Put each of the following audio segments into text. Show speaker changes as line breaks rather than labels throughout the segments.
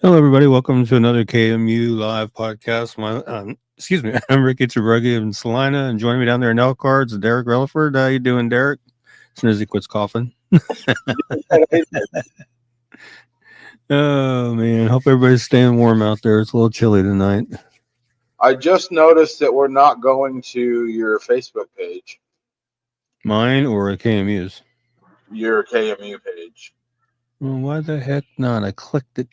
Hello, everybody. Welcome to another Kmu Live podcast. I'm Ricky Trebruggi in Salina, and joining me down there in Elkhart is Derek Relaford. How you doing, Derek? As soon as he quits coughing. Oh, man. Hope everybody's staying warm out there. It's a little chilly tonight.
I just noticed that we're not going to your Facebook page.
Mine or KMU's?
Your KMU page.
Well, why the heck not? I clicked it.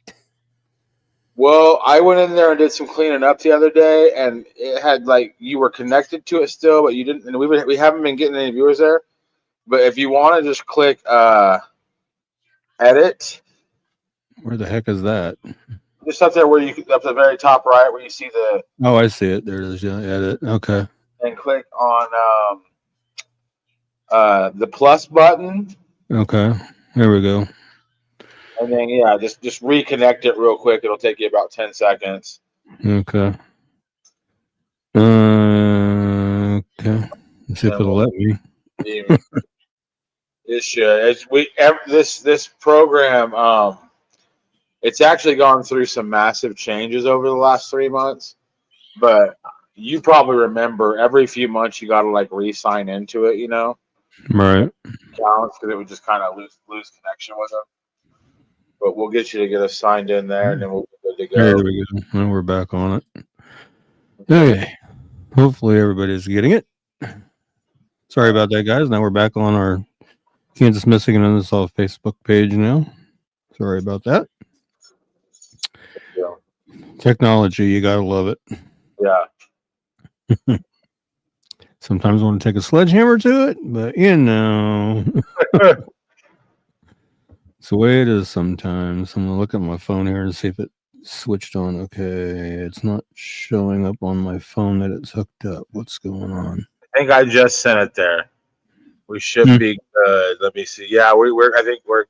Well, I went in there and did some cleaning up the other day, and it had you were connected to it still, but you didn't. And we haven't been getting any viewers there. But if you want to just click edit.
Where the heck is that?
Just up there up the very top right where you see the.
Oh, I see it. There it is. Yeah, edit. Okay.
And click on the plus button.
Okay. There we go.
And then just reconnect it real quick. It'll take you about 10 seconds.
Okay. Okay. Let's see if it'll let me.
It should. This program, it's actually gone through some massive changes over the last 3 months. But you probably remember every few months you got to re-sign into it,
Right.
Accounts, because it would just kind of lose connection with them. But we'll get you to get us signed in there, and then we'll be good to go.
There we go. Now we're back on it. Okay. Hopefully everybody's getting it. Sorry about that, guys. Now we're back on our Kansas Missing and Unsolved Facebook page now. Sorry about that.
Yeah.
Technology, you gotta love it.
Yeah.
Sometimes I want to take a sledgehammer to it, but it's the way it is sometimes. I'm gonna look at my phone here and see if it switched on. Okay, it's not showing up on my phone that it's hooked up. What's going on?
I think I just sent it there. We should be good. Let me see. Yeah, I think we're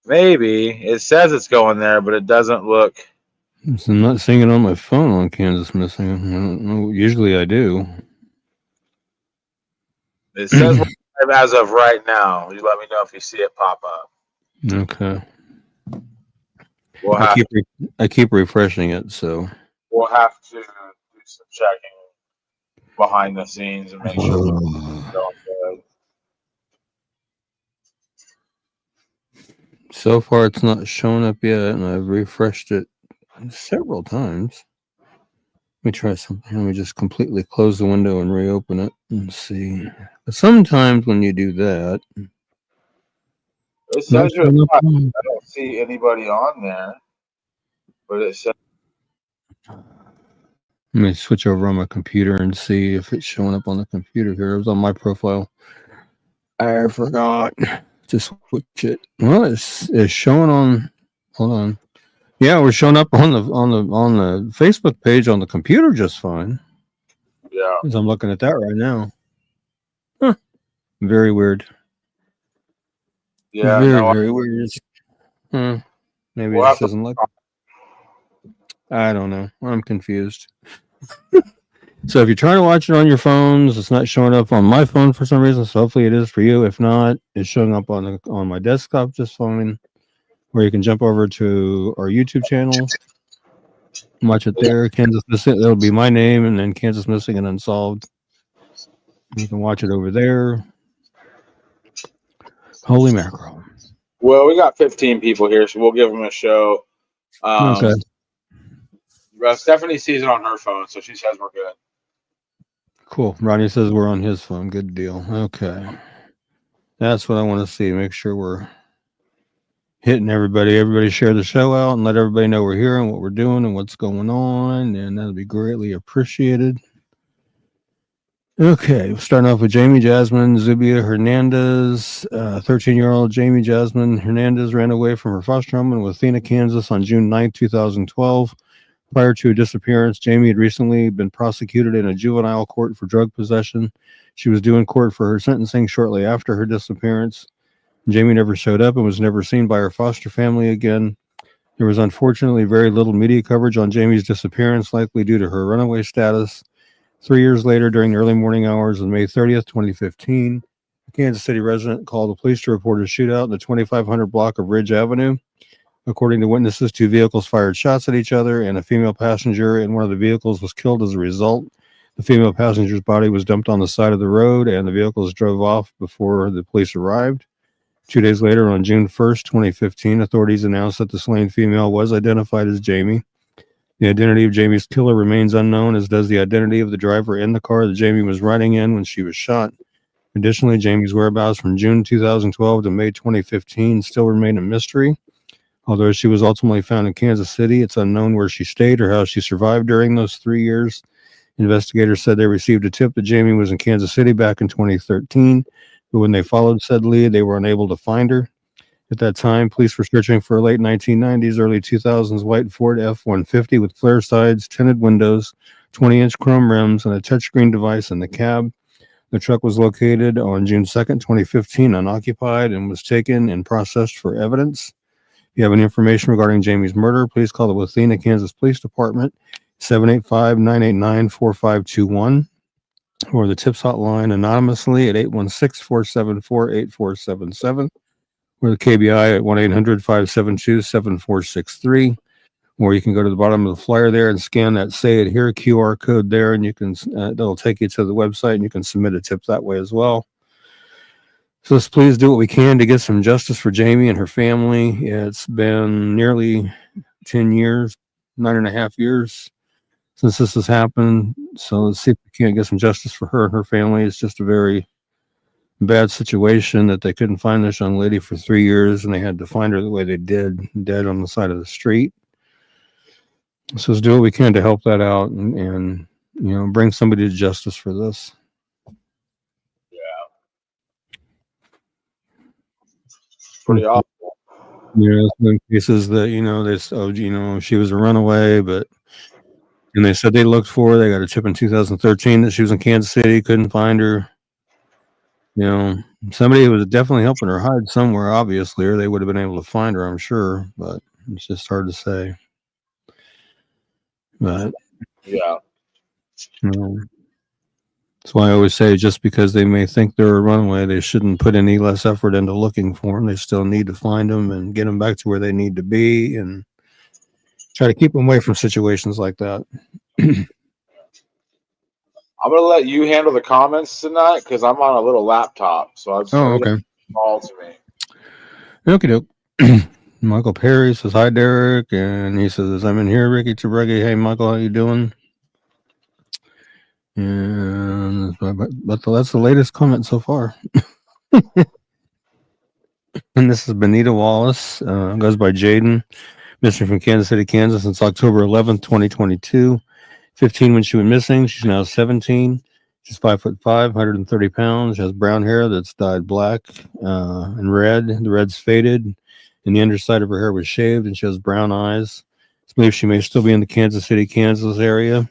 maybe. It says it's going there, but it doesn't look.
So I'm not seeing it on my phone on Kansas Missing. I don't know. Usually I do.
It says as of right now. You let me know if you see it pop up.
Okay. I keep refreshing it, so
we'll have to do some checking behind the scenes and make sure it's going good.
So far, it's not showing up yet, and I've refreshed it several times. Let me try something. Let me just completely close the window and reopen it and see. But sometimes when you do that,
it says I don't see anybody on there, but it says.
Let me switch over on my computer and see if it's showing up on the computer here. It was on my profile. I forgot to switch it. Well, it's showing on. Hold on. Yeah, we're showing up on the Facebook page on the computer just fine.
Yeah.
As I'm looking at that right now. Huh. Very weird.
Yeah.
Very weird. Maybe this doesn't look. I don't know. I'm confused. So if you're trying to watch it on your phones, it's not showing up on my phone for some reason. So hopefully it is for you. If not, it's showing up on my desktop just fine. Or you can jump over to our YouTube channel, watch it there. Kansas Missing. That'll be my name, and then Kansas Missing and Unsolved. You can watch it over there. Holy mackerel!
Well, we got 15 people here, so we'll give them a show.
Okay.
Stephanie sees it on her phone, so she says we're good.
Cool. Ronnie says we're on his phone. Good deal. Okay. That's what I want to see. Make sure we're hitting everybody. Everybody share the show out and let everybody know we're here and what we're doing and what's going on. And that'll be greatly appreciated. Okay, starting off with Jamie Jasmine Zubia Hernandez. 13-year-old Jamie Jasmine Hernandez ran away from her foster home in Athena, Kansas on June 9, 2012. Prior to her disappearance, Jamie had recently been prosecuted in a juvenile court for drug possession. She was due in court for her sentencing shortly after her disappearance. Jamie never showed up and was never seen by her foster family again. There was unfortunately very little media coverage on Jamie's disappearance, likely due to her runaway status. 3 years later, during the early morning hours of May 30th, 2015, a Kansas City resident called the police to report a shootout in the 2500 block of Ridge Avenue. According to witnesses, two vehicles fired shots at each other, and a female passenger in one of the vehicles was killed as a result. The female passenger's body was dumped on the side of the road, and the vehicles drove off before the police arrived. 2 days later, on June 1st, 2015, authorities announced that the slain female was identified as Jamie. The identity of Jamie's killer remains unknown, as does the identity of the driver in the car that Jamie was riding in when she was shot. Additionally, Jamie's whereabouts from June 2012 to May 2015 still remain a mystery. Although she was ultimately found in Kansas City, it's unknown where she stayed or how she survived during those 3 years. Investigators said they received a tip that Jamie was in Kansas City back in 2013, but when they followed said lead, they were unable to find her. At that time, police were searching for a late 1990s, early 2000s white Ford F-150 with flare sides, tinted windows, 20-inch chrome rims, and a touchscreen device in the cab. The truck was located on June 2nd, 2015, unoccupied, and was taken and processed for evidence. If you have any information regarding Jamie's murder, please call the Athena, Kansas Police Department, 785-989-4521, or the TIPS hotline anonymously at 816-474-8477. Or the KBI at 1-800-572-7463. Or you can go to the bottom of the flyer there and scan that Say It Here QR code there, and you can that'll take you to the website, and you can submit a tip that way as well. So let's please do what we can to get some justice for Jamie and her family. It's been nearly 10 years, 9.5 years since this has happened. So let's see if we can't get some justice for her and her family. It's just a very bad situation that they couldn't find this young lady for 3 years, and they had to find her the way they did, dead on the side of the street. So let's do what we can to help that out and bring somebody to justice for this.
Yeah. Pretty awful.
Some cases that she was a runaway, and they said they looked for her. They got a tip in 2013 that she was in Kansas City, couldn't find her. Somebody was definitely helping her hide somewhere, obviously, or they would have been able to find her, I'm sure, but it's just hard to say. But
yeah,
that's why I always say, just because they may think they're a runaway, they shouldn't put any less effort into looking for them. They still need to find them and get them back to where they need to be, and try to keep them away from situations like that.
I'm going to let you handle the comments tonight because I'm on a little laptop. So
okay.
Call to me.
Okie doke. Michael Perry says, hi, Derek. And he says, I'm in here, Ricky Tabregi. Hey, Michael, how you doing? And but that's the latest comment so far. And this is Benita Wallace. Goes by Jaden. Missing from Kansas City, Kansas since October 11th, 2022. 15 when she went missing. She's now 17. She's 5'5", 130 pounds. She has brown hair that's dyed black and red. The red's faded, and the underside of her hair was shaved, and she has brown eyes. It's believed she may still be in the Kansas City, Kansas area.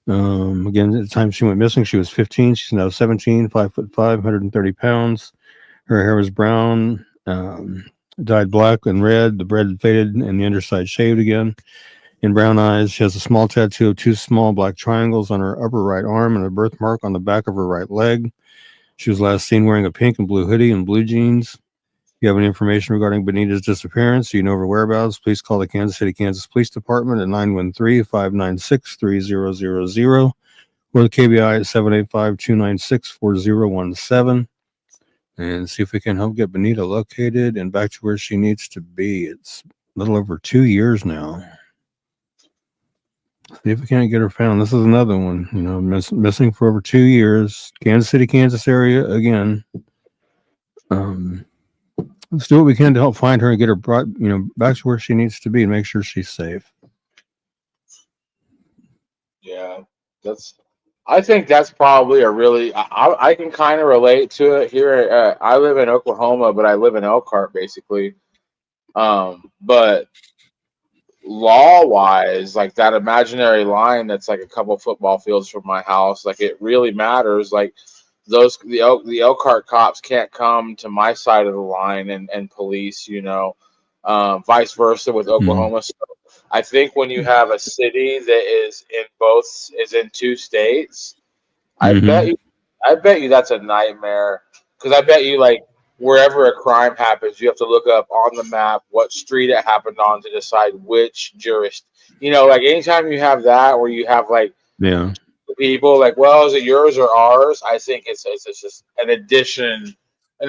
Again, at the time she went missing, she was 15. She's now 17, 5'5", 130 pounds. Her hair was brown, dyed black and red. The red faded, and the underside shaved again. In brown eyes, she has a small tattoo of 2 small black triangles on her upper right arm and a birthmark on the back of her right leg. She was last seen wearing a pink and blue hoodie and blue jeans. If you have any information regarding Benita's disappearance, or you know her whereabouts, please call the Kansas City, Kansas Police Department at 913-596-3000 or the KBI at 785-296-4017 and see if we can help get Benita located and back to where she needs to be. It's a little over 2 years now. See if we can't get her found. This is another one, missing for over 2 years. Kansas City, Kansas area again. Um, let's do what we can to help find her and get her brought, back to where she needs to be and make sure she's safe.
Yeah, I think that's probably a really. I can kind of relate to it here. I live in Oklahoma, but I live in Elkhart basically. But law wise, like that imaginary line that's like a couple football fields from my house, like it really matters. Like the Elkhart cops can't come to my side of the line and police, vice versa with Oklahoma. So I think when you have a city that is in two states, I bet you that's a nightmare, because I bet you, like, wherever a crime happens, you have to look up on the map what street it happened on to decide which like anytime you have that where you have like people like, well, is it yours or ours? I think it's just an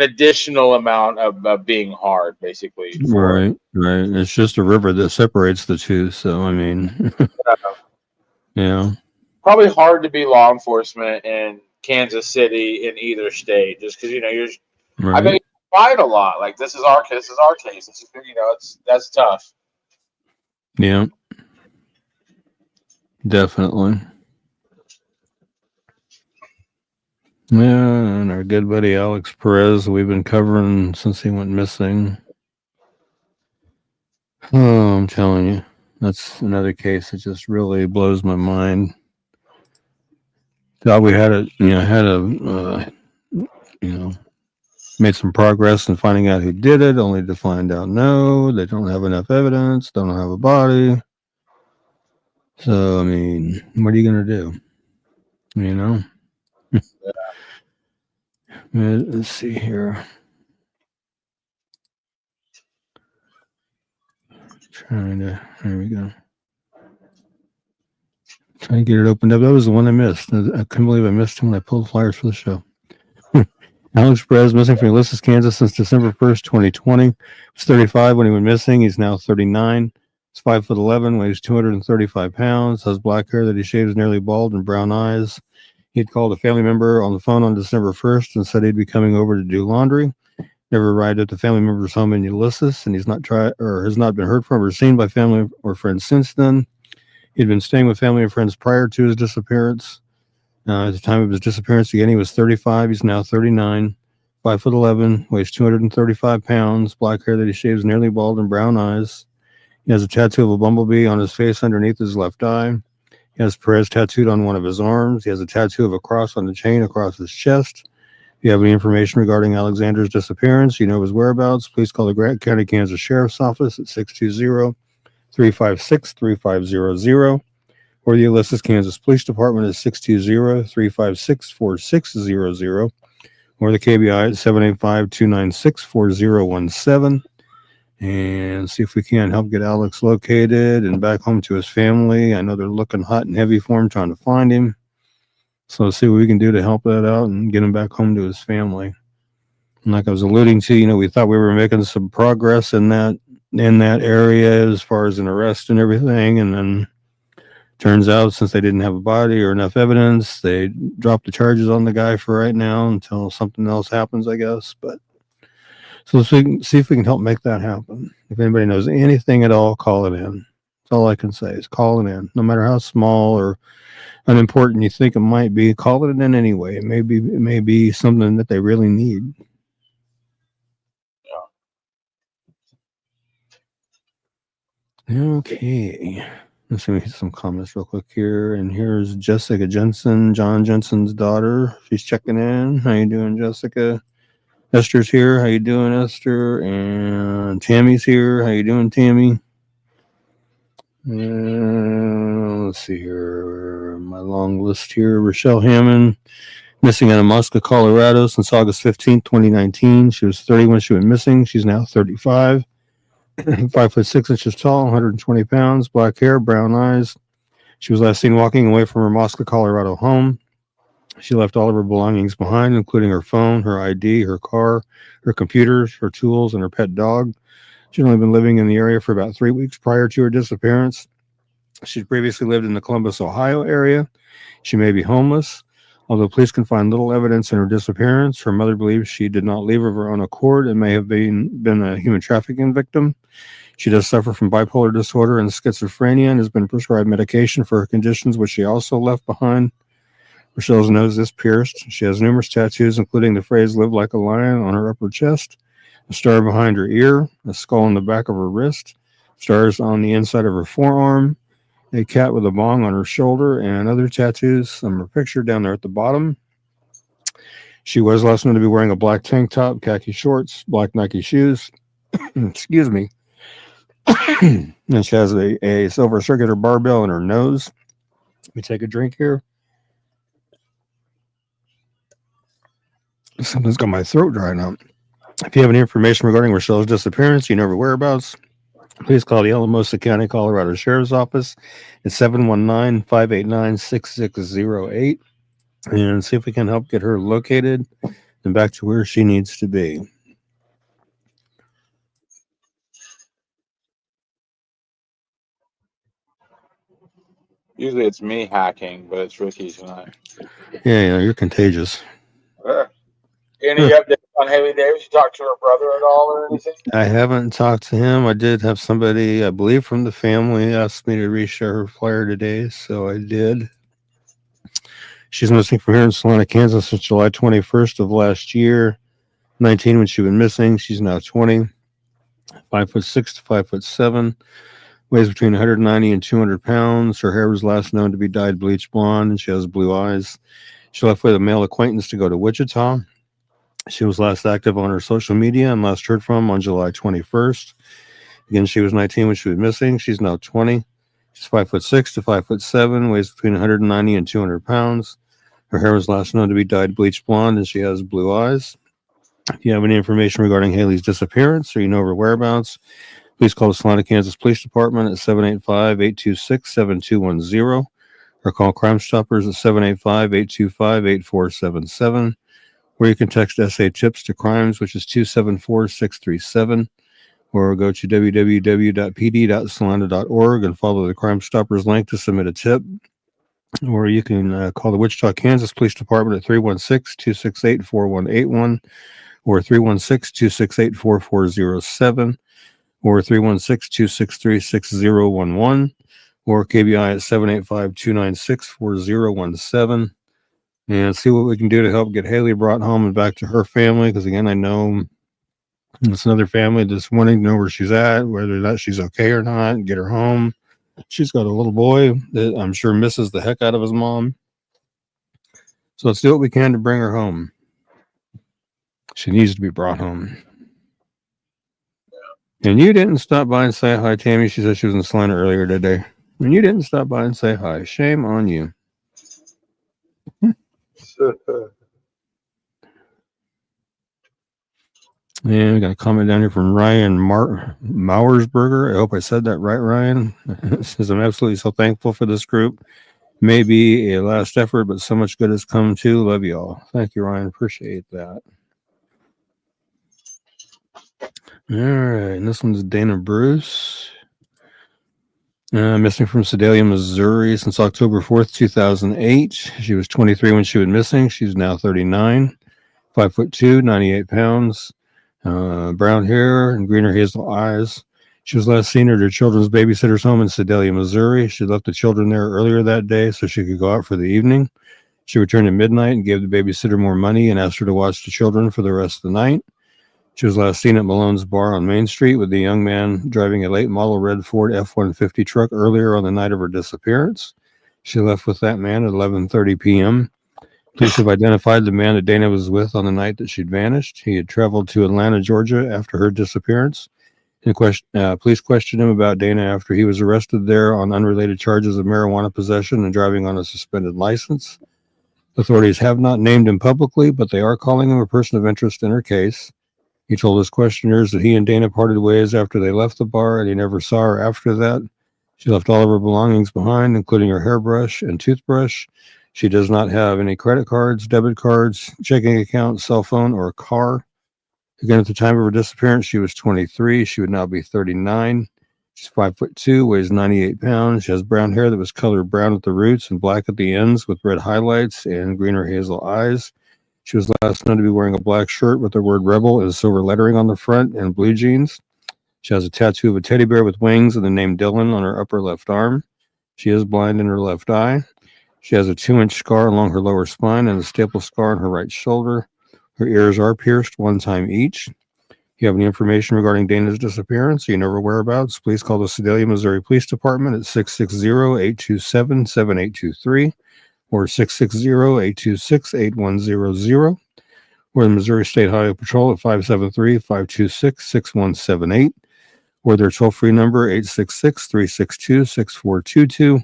additional amount of being hard, basically.
Right. It's just a river that separates the two. So I mean, yeah.
Probably hard to be law enforcement in Kansas City in either state, just because you're.
Right.
I bet you fight a lot. Like this is our case. That's tough.
Yeah. Definitely. Yeah, and our good buddy Alex Perez, we've been covering since he went missing. Oh, I'm telling you, that's another case that just really blows my mind. Thought we had made some progress in finding out who did it, only to find out no, they don't have enough evidence, don't have a body. So, I mean, what are you going to do? Let's see here. There we go. Trying to get it opened up. That was the one I missed. I couldn't believe I missed him when I pulled flyers for the show. Alex Perez missing from Ulysses, Kansas since December 1st, 2020. He was 35 when he went missing. He's now 39. He's 5'11", weighs 235 pounds, has black hair that he shaves nearly bald and brown eyes. He had called a family member on the phone on December 1st and said he'd be coming over to do laundry. Never arrived at the family member's home in Ulysses, and has not been heard from or seen by family or friends since then. He'd been staying with family and friends prior to his disappearance. At the time of his disappearance, again, he was 35. He's now 39, 5'11", weighs 235 pounds, black hair that he shaves nearly bald and brown eyes. He has a tattoo of a bumblebee on his face underneath his left eye. He has Perez tattooed on one of his arms. He has a tattoo of a cross on the chain across his chest. If you have any information regarding Alexander's disappearance, his whereabouts, please call the Grant County, Kansas Sheriff's Office at 620-356-3500, or the Ulysses, Kansas Police Department at 620-356-4600, or the KBI at 785-296-4017, and see if we can help get Alex located and back home to his family. I know they're looking hot and heavy for him, trying to find him. So let's see what we can do to help that out and get him back home to his family. And like I was alluding to, we thought we were making some progress in that area as far as an arrest and everything, and then turns out since they didn't have a body or enough evidence, they dropped the charges on the guy for right now until something else happens, I guess. But so let's see if we can help make that happen. If anybody knows anything at all, call it in. That's all I can say is call it in. No matter how small or unimportant you think it might be, call it in anyway. It may be something that they really need. Okay. Let's see, we hit some comments real quick here. And here's Jessica Jensen, John Jensen's daughter. She's checking in. How you doing, Jessica? Esther's here. How you doing, Esther? And Tammy's here. How you doing, Tammy? Let's see here. My long list here. Rochelle Hammond, missing out of Moscow, Colorado since August 15th, 2019. She was 30 when she went missing. She's now 35. 5'6" tall, 120 pounds, black hair, brown eyes. She was last seen walking away from her Moscow, Colorado home. She left all of her belongings behind, including her phone, her ID, her car, her computers, her tools, and her pet dog. She'd only been living in the area for about 3 weeks prior to her disappearance. She'd previously lived in the Columbus, Ohio area. She may be homeless. Although police can find little evidence in her disappearance, her mother believes she did not leave of her own accord and may have been a human trafficking victim. She does suffer from bipolar disorder and schizophrenia and has been prescribed medication for her conditions, which she also left behind. Rochelle's nose is pierced. She has numerous tattoos, including the phrase "Live like a lion" on her upper chest, a star behind her ear, a skull on the back of her wrist, stars on the inside of her forearm, a cat with a bong on her shoulder, and other tattoos. Some are pictured down there at the bottom. She was last known to be wearing a black tank top, khaki shorts, black Nike shoes. Excuse me. And she has a silver circular barbell in her nose. Let me take a drink here. Something's got my throat drying out. If you have any information regarding Rochelle's disappearance, you know her whereabouts, please call the Alamosa County, Colorado Sheriff's Office at 719-589-6608 and see if we can help get her located and back to where she needs to be.
Usually it's me hacking, but it's Ricky tonight.
Yeah, you're contagious.
Any updates on Haley Davis? You talked to her brother at all or anything?
I haven't talked to him. I did have somebody, I believe from the family, ask me to reshare her flyer today, so I did. She's missing from here in Salina, Kansas since July 21st of last year. 19 when she went missing. She's now 20. 5'6" to 5'7". Weighs between 190 and 200 pounds. Her hair was last known to be dyed bleach blonde, and she has blue eyes. She left with a male acquaintance to go to Wichita. She was last active on her social media and last heard from on July 21st. Again, she was 19 when she was missing. She's now 20. She's 5'6" to 5'7", weighs between 190 and 200 pounds. Her hair was last known to be dyed bleach blonde, and she has blue eyes. If you have any information regarding Haley's disappearance or you know her whereabouts, please call the Salina, Kansas Police Department at 785-826-7210 or call Crime Stoppers at 785-825-8477, or you can text SA Tips to Crimes, which is 274-637, or go to www.pd.salina.org and follow the Crime Stoppers link to submit a tip. Or you can call the Wichita, Kansas Police Department at 316-268-4181 or 316-268-4407 or 316-263-6011 or KBI at 785-296-4017 and see what we can do to help get Haley brought home and back to her family. Because again, I know it's another family just wanting to know where she's at, whether or not she's okay or not, and get her home. She's got a little boy that I'm sure misses the heck out of his mom. So let's do what we can to bring her home. She needs to be brought home. And you didn't stop by and say hi, Tammy. She said she was in Salina earlier today. And you didn't stop by and say hi. Shame on you. And we got a comment down here from Ryan Mauersberger. I hope I said that right, Ryan. Says, I'm absolutely so thankful for this group. Maybe a last effort, but so much good has come too. Love you all. Thank you, Ryan. Appreciate that. All right. And this one's Dana Bruce. Missing from Sedalia, Missouri since October 4th, 2008. She was 23 when she went missing. She's now 39. 5'2", 98 pounds. Brown hair and greener hazel eyes. She was last seen at her children's babysitter's home in Sedalia, Missouri. She left the children there earlier that day so she could go out for the evening. She returned at midnight and gave the babysitter more money and asked her to watch the children for the rest of the night. She was last seen at Malone's Bar on Main Street with the young man driving a late model red Ford F-150 truck earlier on the night of her disappearance. She left with that man at 11:30 p.m. Police have identified the man that Dana was with on the night that she'd vanished. He had traveled to Atlanta, Georgia after her disappearance. Police questioned him about Dana after he was arrested there on unrelated charges of marijuana possession and driving on a suspended license. Authorities have not named him publicly, but they are calling him a person of interest in her case. He told his questioners that he and Dana parted ways after they left the bar, and he never saw her after that. She left all of her belongings behind, including her hairbrush and toothbrush. She does not have any credit cards, debit cards, checking account, cell phone, or a car. Again, at the time of her disappearance, she was 23. She would now be 39. She's 5'2", weighs 98 pounds. She has brown hair that was colored brown at the roots and black at the ends with red highlights and green or hazel eyes. She was last known to be wearing a black shirt with the word Rebel and silver lettering on the front and blue jeans. She has a tattoo of a teddy bear with wings and the name Dylan on her upper left arm. She is blind in her left eye. She has a 2-inch scar along her lower spine and a staple scar on her right shoulder. Her ears are pierced one time each. If you have any information regarding Dana's disappearance or you know her whereabouts, please call the Sedalia, Missouri Police Department at 660-827-7823 or 660-826-8100 or the Missouri State Highway Patrol at 573-526-6178 or their toll-free number 866-362-6422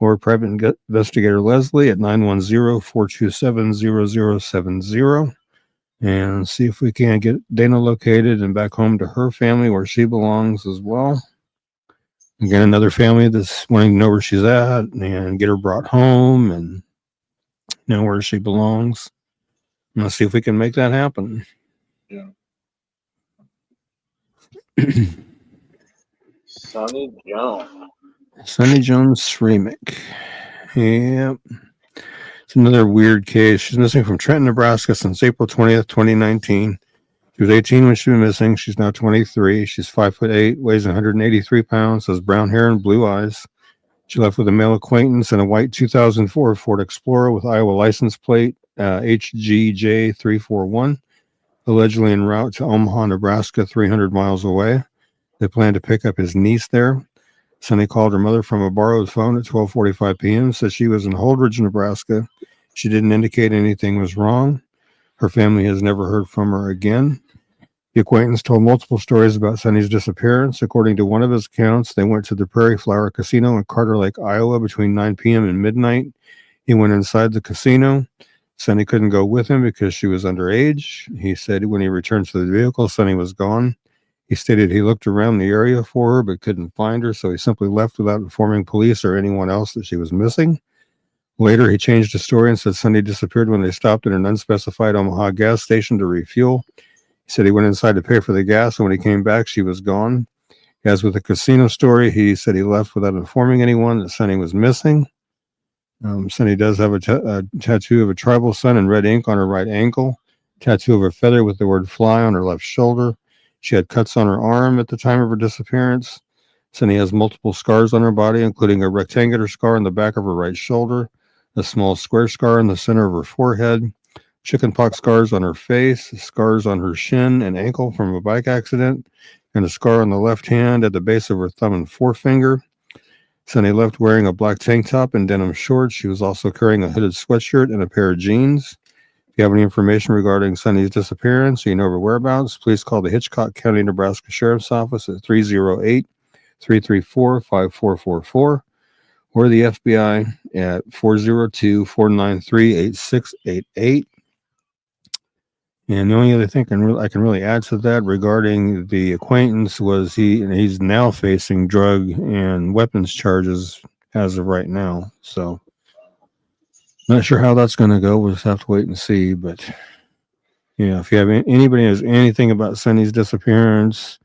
or Private Investigator Leslie at 910-427-0070 and see if we can get Dana located and back home to her family where she belongs as well. Again, another family that's wanting to know where she's at and get her brought home and know where she belongs. And let's see if we can make that happen.
Yeah. Sonny Jones.
Sonny Jones remake. Yep. It's another weird case. She's missing from Trenton, Nebraska since April 20th, 2019. She was 18 when she was missing. She's now 23. She's 5'8", weighs 183 pounds, has brown hair and blue eyes. She left with a male acquaintance in a white 2004 Ford Explorer with Iowa license plate HGJ341, allegedly en route to Omaha, Nebraska, 300 miles away. They planned to pick up his niece there. Sonny called her mother from a borrowed phone at 12:45 p.m., said she was in Holdridge, Nebraska. She didn't indicate anything was wrong. Her family has never heard from her again. The acquaintance told multiple stories about Sonny's disappearance. According to one of his accounts, they went to the Prairie Flower Casino in Carter Lake, Iowa between 9 p.m. and midnight. He went inside the casino. Sonny couldn't go with him because she was underage. He said when he returned to the vehicle, Sonny was gone. He stated he looked around the area for her but couldn't find her, so he simply left without informing police or anyone else that she was missing. Later, he changed the story and said Sonny disappeared when they stopped at an unspecified Omaha gas station to refuel. He said he went inside to pay for the gas, and when he came back, she was gone. As with the casino story, he said he left without informing anyone that Sonny was missing. Sonny does have a tattoo of a tribal sun in red ink on her right ankle, tattoo of a feather with the word fly on her left shoulder. She had cuts on her arm at the time of her disappearance. Sonny has multiple scars on her body, including a rectangular scar on the back of her right shoulder, a small square scar in the center of her forehead, chickenpox scars on her face, scars on her shin and ankle from a bike accident, and a scar on the left hand at the base of her thumb and forefinger. Sonny left wearing a black tank top and denim shorts. She was also carrying a hooded sweatshirt and a pair of jeans. If you have any information regarding Sonny's disappearance or you know her whereabouts, please call the Hitchcock County, Nebraska Sheriff's Office at 308-334-5444 or the FBI at 402-493-8688. And the only other thing I can really add to that regarding the acquaintance was he's now facing drug and weapons charges as of right now. So not sure how that's going to go. We'll just have to wait and see. But yeah, if you have anybody knows anything about Sonny's disappearance,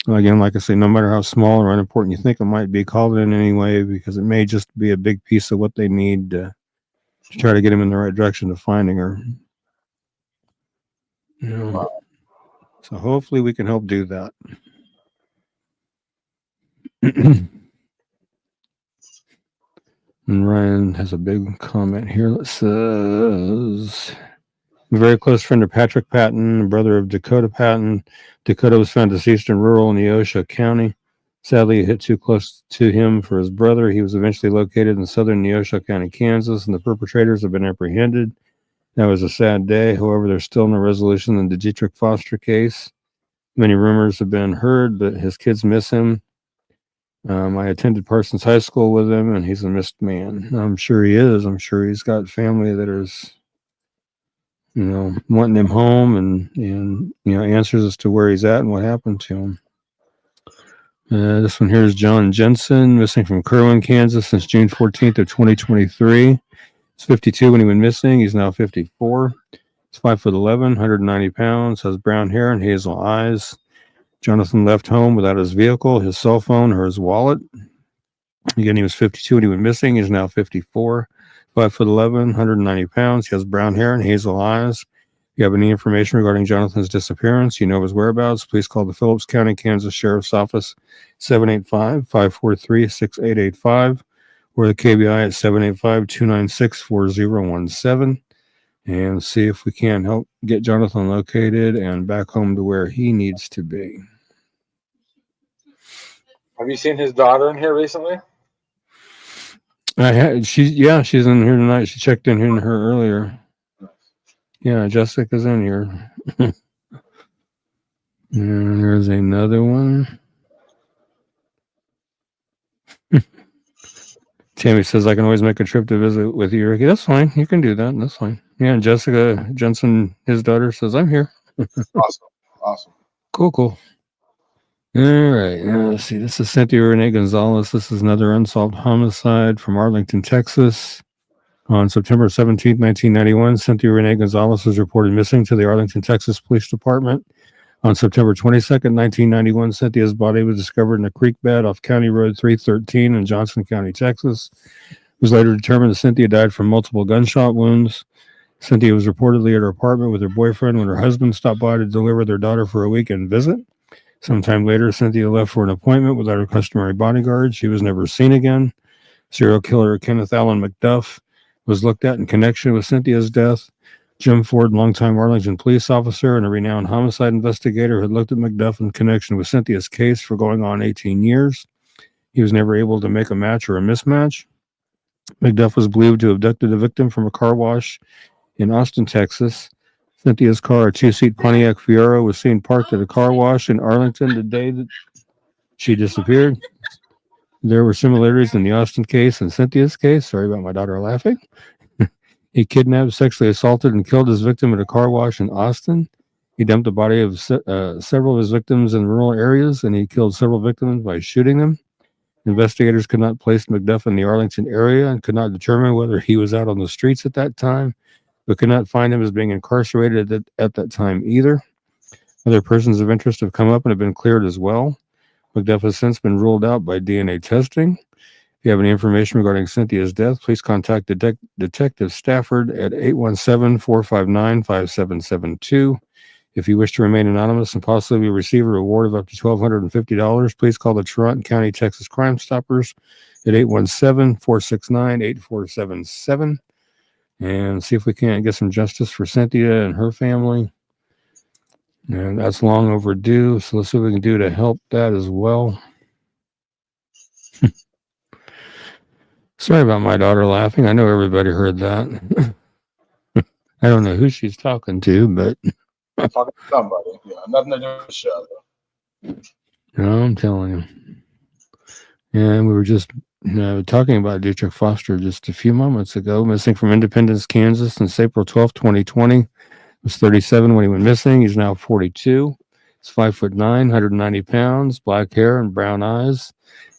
again, like I say, no matter how small or unimportant you think it might be, call it in anyway, because it may just be a big piece of what they need to try to get him in the right direction to finding her. Yeah. So hopefully we can help do that. And Ryan has a big comment here that says, a very close friend of Patrick Patton, brother of Dakota Patton. Dakota was found deceased in rural Neosho County. Sadly, it hit too close to him for his brother. He was eventually located in southern Neosho County, Kansas, and the perpetrators have been apprehended. That was a sad day. However, there's still no resolution in the Dietrich Foster case. Many rumors have been heard, but his kids miss him. I attended Parsons High School with him, and he's a missed man. I'm sure he is. I'm sure he's got family that is, wanting him home and answers as to where he's at and what happened to him. This one here is John Jensen, missing from Kerwin, Kansas since June 14th of 2023. He's 52 when he went missing. He's now 54. He's 5'11", 190 pounds, has brown hair and hazel eyes. Jonathan left home without his vehicle, his cell phone, or his wallet. Again, he was 52 when he went missing. He's now 54, 5'11", 190 pounds. He has brown hair and hazel eyes. If you have any information regarding Jonathan's disappearance, you know his whereabouts, please call the Phillips County, Kansas Sheriff's Office, 785-543-6885, or the KBI at 785-296-4017, and see if we can help get Jonathan located and back home to where he needs to be.
Have you seen his daughter in here recently?
She's in here tonight. She checked in here earlier. Yeah, Jessica's in here. And there's another one. Tammy says, I can always make a trip to visit with you, Ricky. That's fine. You can do that. That's fine. Yeah, and Jessica Jensen, his daughter, says, I'm here.
Awesome.
Cool. All right. Now, let's see. This is Cynthia Renee Gonzalez. This is another unsolved homicide from Arlington, Texas. On September 17, 1991, Cynthia Renee Gonzalez was reported missing to the Arlington, Texas Police Department. On September 22nd, 1991, Cynthia's body was discovered in a creek bed off County Road 313 in Johnson County, Texas. It was later determined that Cynthia died from multiple gunshot wounds. Cynthia was reportedly at her apartment with her boyfriend when her husband stopped by to deliver their daughter for a weekend visit. Sometime later, Cynthia left for an appointment without her customary bodyguard. She was never seen again. Serial killer Kenneth Allen McDuff was looked at in connection with Cynthia's death. Jim Ford, longtime Arlington police officer and a renowned homicide investigator, had looked at McDuff in connection with Cynthia's case for going on 18 years. He was never able to make a match or a mismatch. McDuff was believed to have abducted a victim from a car wash in Austin, Texas. Cynthia's car, a two-seat Pontiac Fiero, was seen parked at a car wash in Arlington the day that she disappeared. There were similarities in the Austin case and Cynthia's case. Sorry about my daughter laughing. He kidnapped, sexually assaulted, and killed his victim at a car wash in Austin. He dumped the body of several of his victims in rural areas, and he killed several victims by shooting them. Investigators could not place McDuff in the Arlington area and could not determine whether he was out on the streets at that time, but could not find him as being incarcerated at that time either. Other persons of interest have come up and have been cleared as well. McDuff has since been ruled out by DNA testing. If you have any information regarding Cynthia's death, please contact Detective Stafford at 817-459-5772. If you wish to remain anonymous and possibly receive a reward of up to $1,250, please call the Toronto County, Texas Crime Stoppers at 817-469-8477 and see if we can't get some justice for Cynthia and her family. And that's long overdue, so let's see what we can do to help that as well. Sorry about my daughter laughing. I know everybody heard that. I don't know who she's talking to, but
I'm talking to somebody. Yeah, nothing to do with the show.
No, I'm telling you. And we were just talking about Dietrich Foster just a few moments ago, missing from Independence, Kansas since April 12, 2020. He was 37 when he went missing. He's now 42. He's 5'9", 190 pounds, black hair and brown eyes.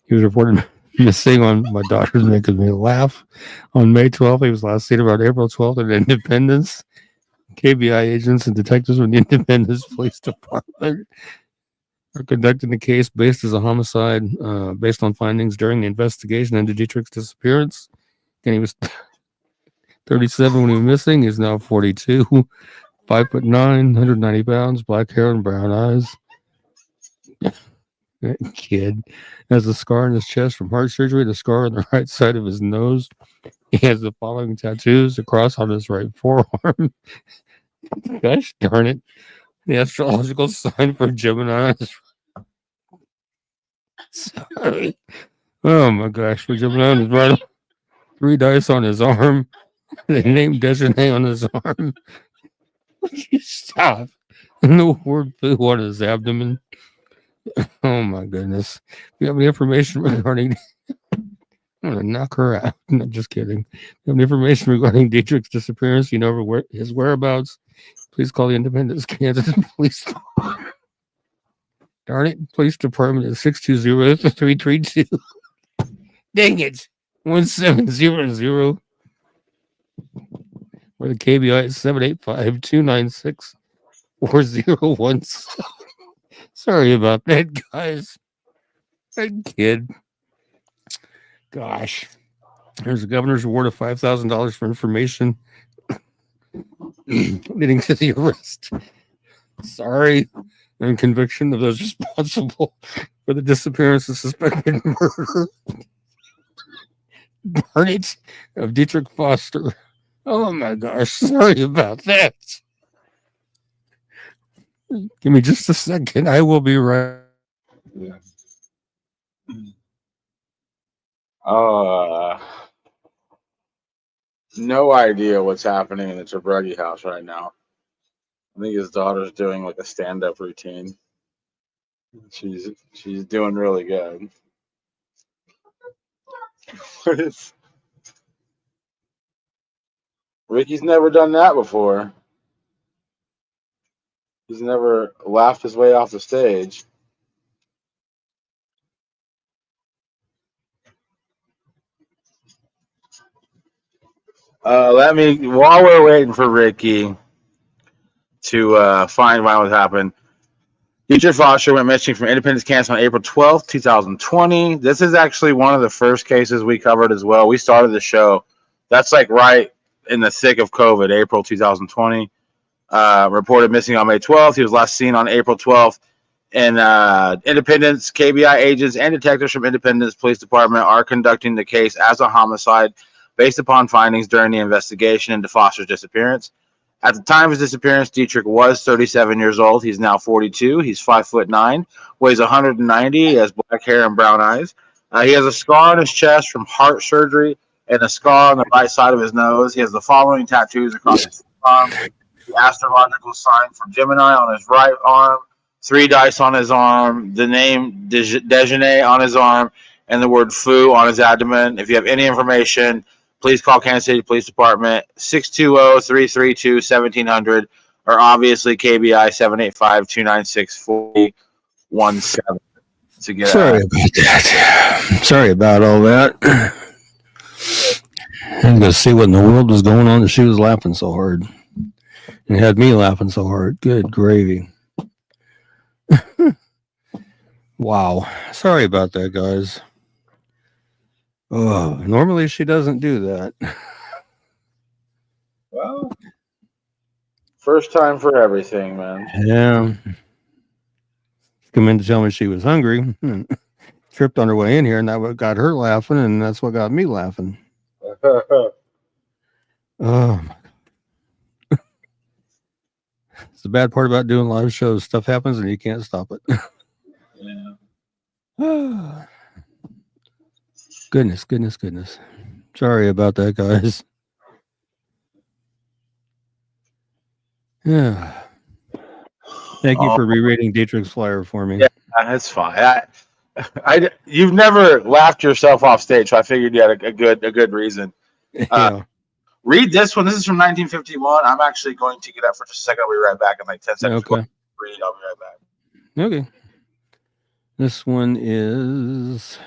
He was reported missing on my daughter's making me laugh. On May 12th, he was last seen around April 12th at Independence. KBI agents and detectives from the Independence Police Department are conducting the case based as a homicide, based on findings during the investigation into Dietrich's disappearance. And he was 37 when he was missing. He's now 42, 5'9", 190 pounds, black hair and brown eyes. That kid has a scar on his chest from heart surgery, the scar on the right side of his nose. He has the following tattoos: a cross on his right forearm. Gosh darn it. The astrological sign for Gemini. Sorry. Oh my gosh, for Gemini is right. 3 dice on his arm. The name Desiree on his arm. Stop. And the word foo on his abdomen. Oh my goodness. If you have any information regarding I'm gonna knock her out. No, just kidding. If you have any information regarding Dietrich's disappearance, you know his whereabouts, please call the Independence, Kansas Police. Darn it, Police Department at 620-332. Dang it. 1700. Or the KBI at 785-296-4017. Sorry about that, guys. That kid. Gosh. There's a governor's award of $5,000 for information leading to the arrest. Sorry. And conviction of those responsible for the disappearance of suspected murder. Darn it. Of Dietrich Foster. Oh my gosh. Sorry about that. Give me just a second. I will be right.
Yeah. No idea what's happening in the Trebruggy house right now. I think his daughter's doing like a stand-up routine. She's doing really good. Ricky's never done that before. He's never laughed his way off the stage. While we're waiting for Ricky to find out what happened, Dietrich Foster went missing from Independence, Kansas on April 12th, 2020. This is actually one of the first cases we covered as well. We started the show. That's like right in the thick of COVID, April 2020. Reported missing on May 12th. He was last seen on April 12th. And Independence, KBI agents, and detectives from Independence Police Department are conducting the case as a homicide based upon findings during the investigation into Foster's disappearance. At the time of his disappearance, Dietrich was 37 years old. He's now 42. He's 5'9", weighs 190. He has black hair and brown eyes. He has a scar on his chest from heart surgery and a scar on the right side of his nose. He has the following tattoos across his arm: the astrological sign for Gemini on his right arm, 3 dice on his arm, the name Dejeuner on his arm, and the word foo on his abdomen. If you have any information, please call Kansas City Police Department, 620-332-1700, or obviously KBI 785-296-4017 to get
Sorry about that. Sorry about all that. I'm going to see what in the world was going on that she was laughing so hard. It had me laughing so hard. Good gravy. Wow. Sorry about that, guys. Oh, normally she doesn't do that.
Well, first time for everything, man.
Yeah. Come in to tell me she was hungry. Tripped on her way in here, and that what got her laughing, and that's what got me laughing. Oh, it's the bad part about doing live shows. Stuff happens, and you can't stop it.
Yeah.
Goodness. Sorry about that, guys. Yeah. Thank you for rereading Dietrich's flyer for me.
Yeah, that's fine. You've never laughed yourself off stage, so I figured you had a good reason.
Yeah.
Read this one. This is from 1951. I'm actually going to get up for just a second. I'll be right back in like 10 seconds.
Okay.
Read. I'll be right back.
Okay. This one is,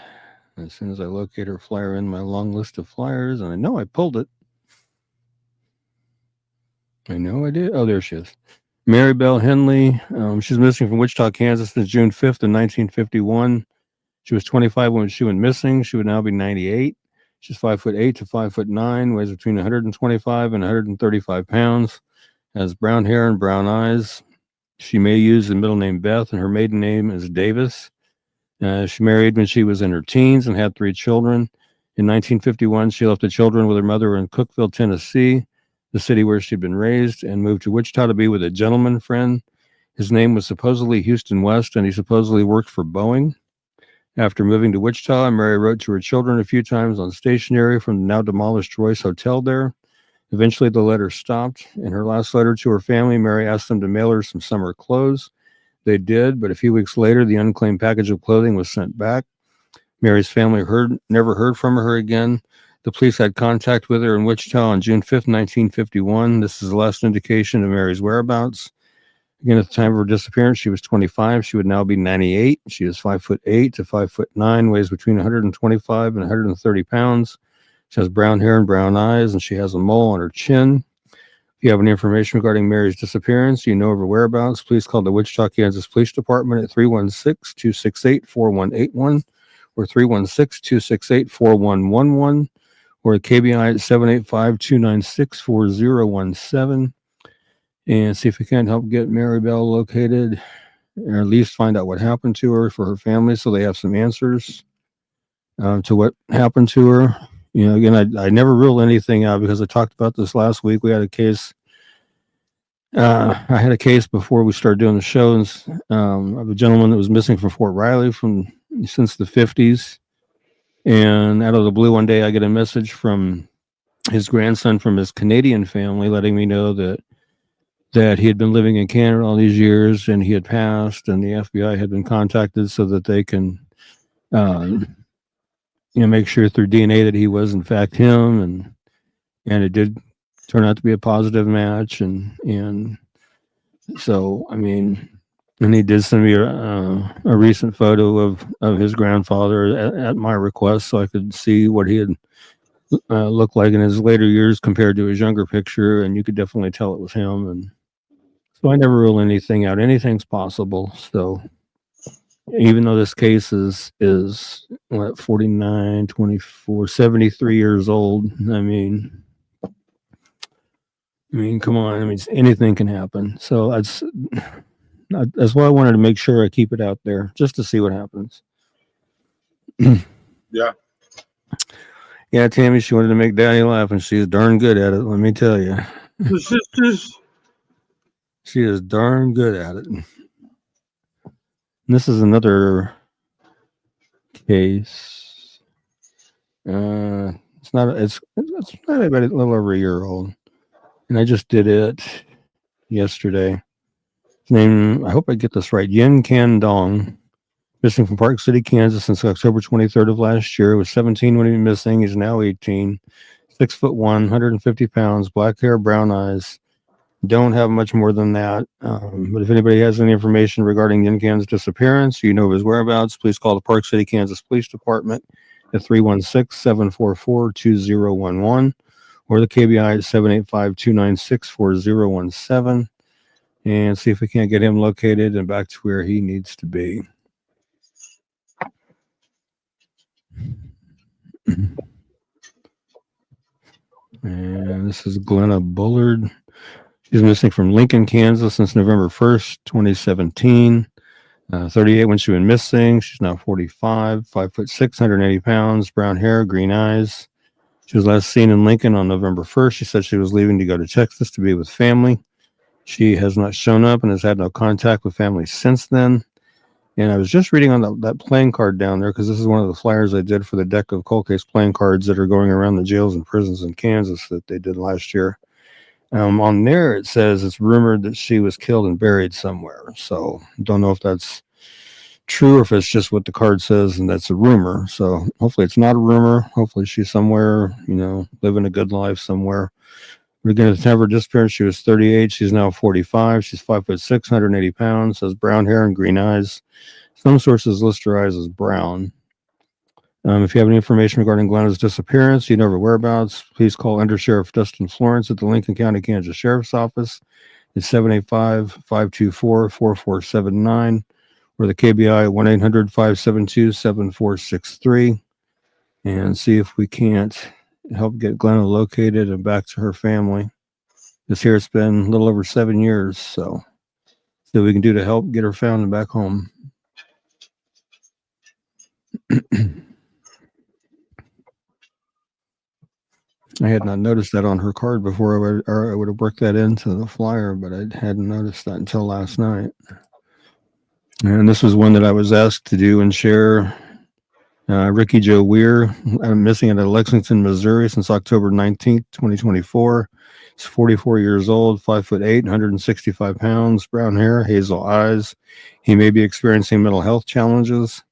as soon as I locate her flyer in my long list of flyers, and I know I pulled it. I know I did. Oh, there she is. Mary Bell Henley. She's missing from Wichita, Kansas since June 5th of 1951. She was 25 when she went missing. She would now be 98. She's 5'8" to 5'9", weighs between 125 and 135 pounds, has brown hair and brown eyes. She may use the middle name Beth, and her maiden name is Davis. She married when she was in her teens and had 3 children. In 1951, she left the children with her mother in Cookeville, Tennessee, the city where she'd been raised, and moved to Wichita to be with a gentleman friend. His name was supposedly Houston West, and he supposedly worked for Boeing. After moving to Wichita, Mary wrote to her children a few times on stationery from the now demolished Royce Hotel there. Eventually, the letter stopped. In her last letter to her family, Mary asked them to mail her some summer clothes. They did, but a few weeks later, the unclaimed package of clothing was sent back. Mary's family never heard from her again. The police had contact with her in Wichita on June 5th, 1951. This is the last indication of Mary's whereabouts. Again, at the time of her disappearance, she was 25. She would now be 98. She is 5'8" to 5'9", weighs between 125 and 130 pounds. She has brown hair and brown eyes, and she has a mole on her chin. If you have any information regarding Mary's disappearance, you know of her whereabouts, please call the Wichita, Kansas Police Department at 316-268-4181 or 316-268-4111 or at KBI at 785-296-4017 and see if we can help get Mary Bell located or at least find out what happened to her for her family so they have some answers to what happened to her. You know, again, I never rule anything out because I talked about this last week. We had a case. I had a case before we started doing the shows of a gentleman that was missing from Fort Riley since the 50s. And out of the blue, one day I get a message from his grandson from his Canadian family letting me know that he had been living in Canada all these years and he had passed, and the FBI had been contacted so that they can make sure through DNA that he was in fact him, and it did turn out to be a positive match, and so I mean, and he did send me a recent photo of his grandfather at my request, so I could see what he had looked like in his later years compared to his younger picture, and you could definitely tell it was him. And so I never rule anything out. Anything's possible. So even though this case is what, 49, 24, 73 years old, I mean, come on. I mean, anything can happen. So that's why I wanted to make sure I keep it out there just to see what happens.
Yeah.
Yeah, Tammy, she wanted to make Daddy laugh, and she's darn good at it, let me tell you. She is darn good at it. And this is another case. It's not about a little over a year old, and I just did it yesterday. His name, I hope I get this right, Yin Can Dong, missing from Park City, Kansas since October 23rd of last year. He was 17 when he was missing. He's now 18, 6'1", 150 pounds, black hair, brown eyes. Don't have much more than that. But if anybody has any information regarding Yin Can's disappearance, you know of his whereabouts, please call the Park City, Kansas Police Department at 316-744-2011 or the KBI at 785-296-4017 and see if we can't get him located and back to where he needs to be. And this is Glenna Bullard. She's missing from Lincoln, Kansas since November 1st, 2017. 38 when she went missing. She's now 45, 5'6", 180 pounds, brown hair, green eyes. She was last seen in Lincoln on November 1st. She said she was leaving to go to Texas to be with family. She has not shown up and has had no contact with family since then. And I was just reading on that playing card down there, because this is one of the flyers I did for the deck of cold case playing cards that are going around the jails and prisons in Kansas that they did last year. On there, it says it's rumored that she was killed and buried somewhere. So don't know if that's true or if it's just what the card says and that's a rumor. So hopefully it's not a rumor. Hopefully she's somewhere, living a good life somewhere. We're going to have her disappearance. She was 38. She's now 45. She's 5'6", 180 pounds, has brown hair and green eyes. Some sources list her eyes as brown. If you have any information regarding Glenna's disappearance, you know her whereabouts, please call Under Sheriff Dustin Florence at the Lincoln County, Kansas Sheriff's Office at 785-524-4479 or the KBI at 1-800-572-7463 and see if we can't help get Glenna located and back to her family. This here, it's been a little over 7 years, so see what we can do to help get her found and back home. I had not noticed that on her card before. I would have worked that into the flyer, but I hadn't noticed that until last night. And this was one that I was asked to do and share. Ricky Joe Weir, I'm missing out of Lexington, Missouri since October 19th, 2024. He's 44 years old, 5'8", 165 pounds, brown hair, hazel eyes. He may be experiencing mental health challenges.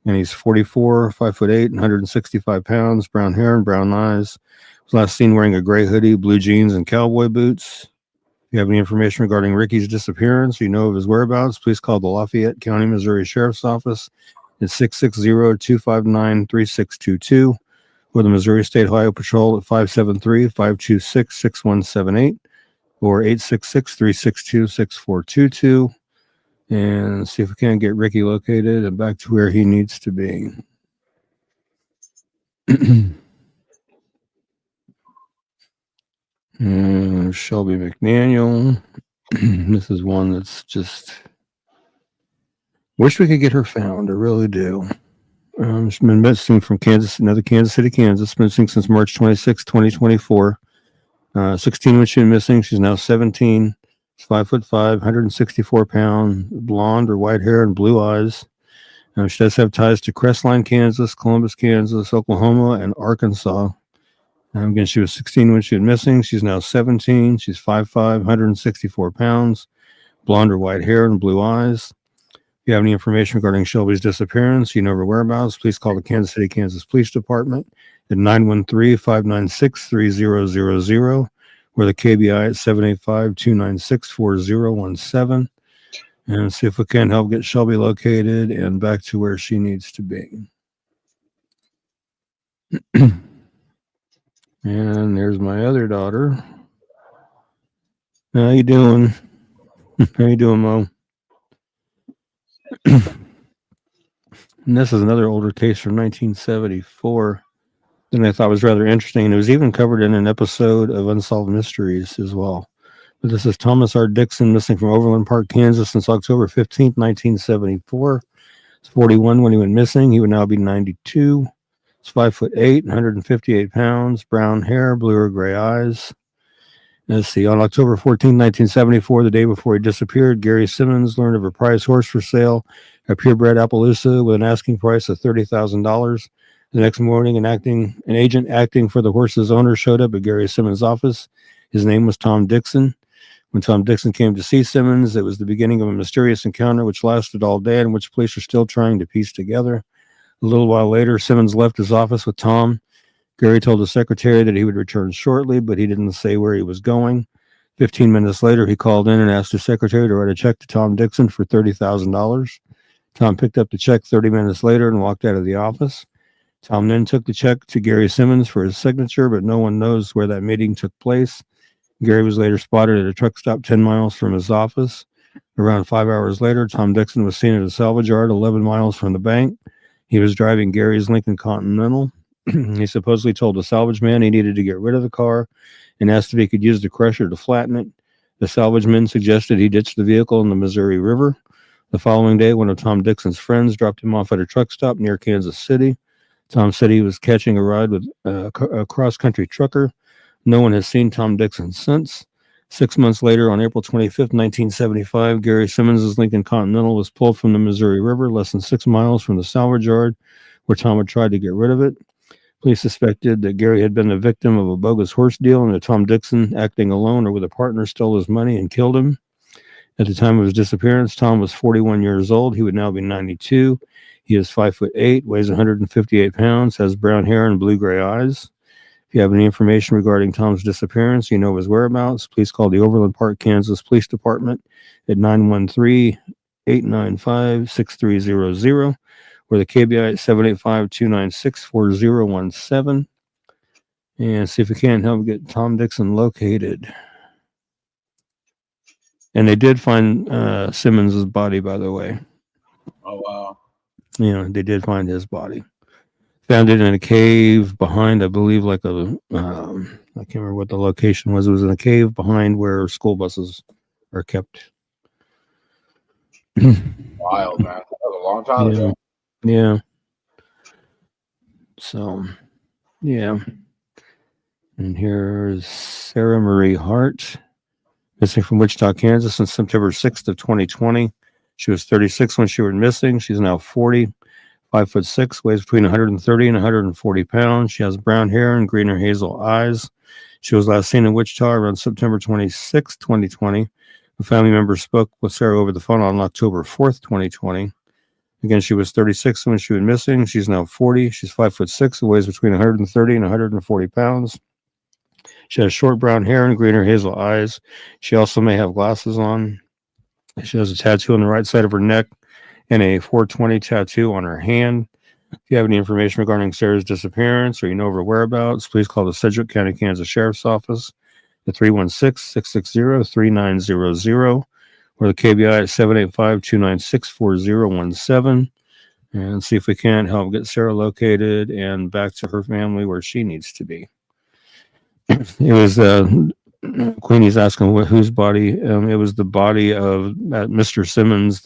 And he's 44, 5'8", 165 pounds, brown hair and brown eyes. Was last seen wearing a gray hoodie, blue jeans, and cowboy boots. If you have any information regarding Ricky's disappearance, you know of his whereabouts, please call the Lafayette County, Missouri Sheriff's Office at 660-259-3622 or the Missouri State Highway Patrol at 573-526-6178 or 866-362-6422, and see if we can get Ricky located and back to where he needs to be. And Shelby McDaniel. This is one that's just wish we could get her found. I really do. She's been missing from Kansas, another Kansas City, Kansas. Missing since March 26, 2024. 16 when she was missing. She's now 17. She's 5'5", 164 pounds, blonde or white hair and blue eyes. She does have ties to Crestline, Kansas, Columbus, Kansas, Oklahoma, and Arkansas. Again, she was 16 when she was missing. She's now 17. She's 5'5", 164 pounds, blonde or white hair and blue eyes. If you have any information regarding Shelby's disappearance, you know her whereabouts, please call the Kansas City, Kansas Police Department at 913-596-3000 or the KBI at 785-296-4017 and see if we can help get Shelby located and back to where she needs to be. And there's my other daughter. How you doing? How you doing, Mo? And this is another older case from 1974 that I thought was rather interesting. And it was even covered in an episode of Unsolved Mysteries as well. But this is Thomas R. Dixon, missing from Overland Park, Kansas since October 15th, 1974. He's 41 when he went missing. He would now be 92. He's 5'8", 158 pounds, brown hair, blue or gray eyes. Let's see. On October 14, 1974, the day before he disappeared, Gary Simmons learned of a prize horse for sale, a purebred Appaloosa with an asking price of $30,000. The next morning, an agent acting for the horse's owner showed up at Gary Simmons' office. His name was Tom Dixon. When Tom Dixon came to see Simmons, it was the beginning of a mysterious encounter which lasted all day and which police are still trying to piece together. A little while later, Simmons left his office with Tom. Gary told his secretary that he would return shortly, but he didn't say where he was going. 15 minutes later, he called in and asked his secretary to write a check to Tom Dixon for $30,000. Tom picked up the check 30 minutes later and walked out of the office. Tom then took the check to Gary Simmons for his signature, but no one knows where that meeting took place. Gary was later spotted at a truck stop 10 miles from his office. Around 5 hours later, Tom Dixon was seen at a salvage yard 11 miles from the bank. He was driving Gary's Lincoln Continental. He supposedly told the salvage man he needed to get rid of the car and asked if he could use the crusher to flatten it. The salvage man suggested he ditch the vehicle in the Missouri River. The following day, one of Tom Dixon's friends dropped him off at a truck stop near Kansas City. Tom said he was catching a ride with a cross-country trucker. No one has seen Tom Dixon since. 6 months later, on April 25th, 1975, Gary Simmons' Lincoln Continental was pulled from the Missouri River less than 6 miles from the salvage yard where Tom had tried to get rid of it. Police suspected that Gary had been the victim of a bogus horse deal and that Tom Dixon, acting alone or with a partner, stole his money and killed him. At the time of his disappearance, Tom was 41 years old. He would now be 92. He is 5'8", weighs 158 pounds, has brown hair and blue-gray eyes. If you have any information regarding Tom's disappearance, you know his whereabouts, please call the Overland Park, Kansas Police Department at 913-895-6300 or the KBI at 785-296-4017 and see if we can help get Tom Dixon located. And they did find Simmons' body, by the way.
Oh, wow.
Yeah, they did find his body. Found it in a cave behind, I believe, like I can't remember what the location was. It was in a cave behind where school buses are kept.
Wild, man. That was a long time ago.
Yeah. So, yeah. And here's Sarah Marie Hart, missing from Wichita, Kansas since September 6th of 2020. She was 36 when she was missing. She's now 40, 5'6", weighs between 130 and 140 pounds. She has brown hair and green or hazel eyes. She was last seen in Wichita around September 26, 2020. A family member spoke with Sarah over the phone on October 4th, 2020. Again, she was 36 when she was missing. She's now 40. She's 5'6", weighs between 130 and 140 pounds. She has short brown hair and green or hazel eyes. She also may have glasses on. She has a tattoo on the right side of her neck and a 420 tattoo on her hand. If you have any information regarding Sarah's disappearance or you know of her whereabouts, please call the Sedgwick County, Kansas Sheriff's Office at 316-660-3900, or the KBI at 785-296-4017, and see if we can help get Sarah located and back to her family where she needs to be. It was Queenie's asking whose body. It was the body of Mr. Simmons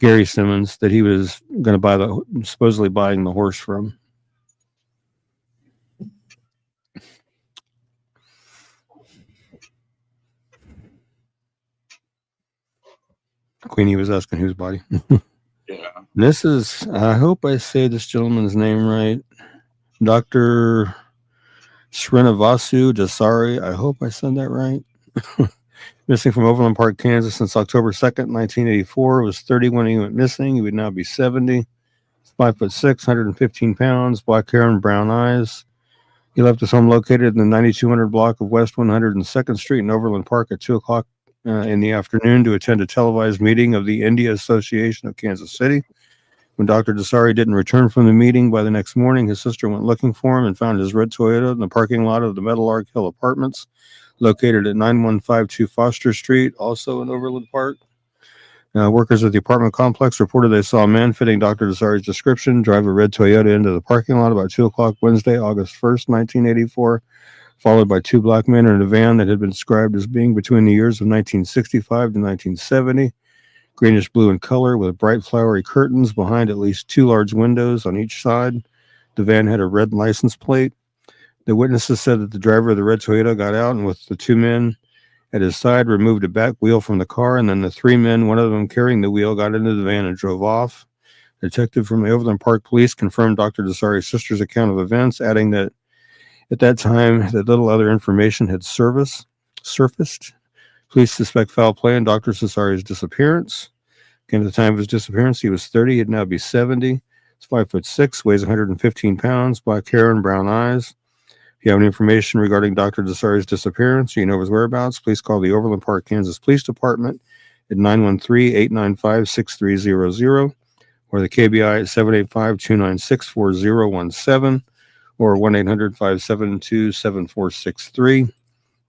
Gary Simmons, that he was going to supposedly buying the horse from. Queenie was asking whose body.
Yeah.
This is, I hope I say this gentleman's name right, Dr. Srinivasu Dasari. I hope I said that right. Missing from Overland Park, Kansas since October 2nd, 1984. Was 30 when he went missing. He would now be 70. 5'6", 115 pounds, black hair and brown eyes. He left his home located in the 9200 block of West 102nd Street in Overland Park at 2 o'clock in the afternoon to attend a televised meeting of the India Association of Kansas City. When Dr. Dasari didn't return from the meeting by the next morning, his sister went looking for him and found his red Toyota in the parking lot of the Meadowlark Hill Apartments, located at 9152 Foster Street, also in Overland Park. Workers at the apartment complex reported they saw a man fitting Dr. Dasari's description drive a red Toyota into the parking lot about 2 o'clock Wednesday, August 1st, 1984, followed by two black men in a van that had been described as being between the years of 1965 to 1970, greenish blue in color with bright flowery curtains behind at least two large windows on each side. The van had a red license plate. The witnesses said that the driver of the red Toyota got out and with the two men at his side removed a back wheel from the car, and then the three men, one of them carrying the wheel, got into the van and drove off. A detective from the Overland Park Police confirmed Dr. Dasari's sister's account of events, adding that at that time that little other information had surfaced. Police suspect foul play in Dr. Dasari's disappearance. Again, at the time of his disappearance, he was 30. He'd now be 70. He's 5'6", weighs 115 pounds, black hair and brown eyes. If you have any information regarding Dr. Dasari's disappearance or you know his whereabouts, please call the Overland Park, Kansas Police Department at 913-895-6300 or the KBI at 785-296-4017 or 1-800-572-7463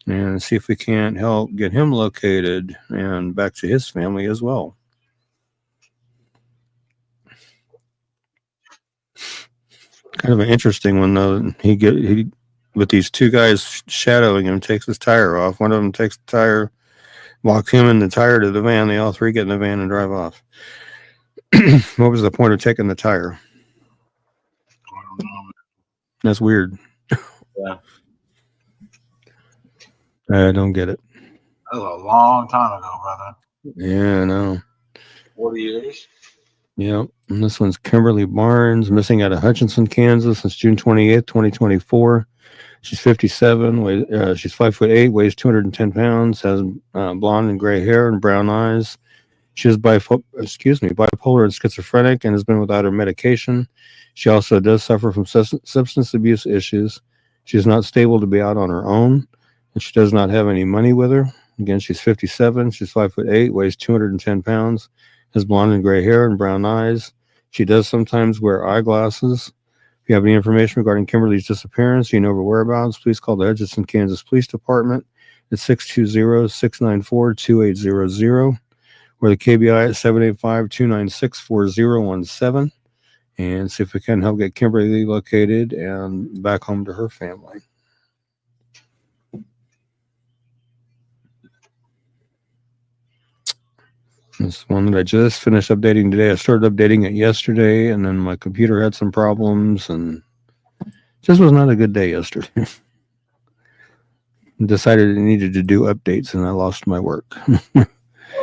and see if we can't help get him located and back to his family as well. Kind of an interesting one, though. He with these two guys shadowing him, takes his tire off. One of them takes the tire, walks him and the tire to the van. They all three get in the van and drive off. What was the point of taking the tire?
I don't know.
That's weird.
Yeah.
I don't get it.
That was a long time ago, brother.
Yeah, I know.
40 years?
Yep. And this one's Kimberly Barnes, missing out of Hutchinson, Kansas since June 28th, 2024. She's 57. She's 5'8", weighs 210 pounds, has blonde and gray hair and brown eyes. She is bipolar and schizophrenic and has been without her medication. She also does suffer from substance abuse issues. She is not stable to be out on her own, and she does not have any money with her. Again, she's 57. She's 5'8", weighs 210 pounds, has blonde and gray hair and brown eyes. She does sometimes wear eyeglasses. If you have any information regarding Kimberly's disappearance, you know her whereabouts, please call the Hutchinson, Kansas Police Department at 620-694-2800 or the KBI at 785-296-4017 and see if we can help get Kimberly located and back home to her family. This one that I just finished updating today. I started updating it yesterday, and then my computer had some problems, and just was not a good day yesterday. Decided I needed to do updates, and I lost my work.
Oh,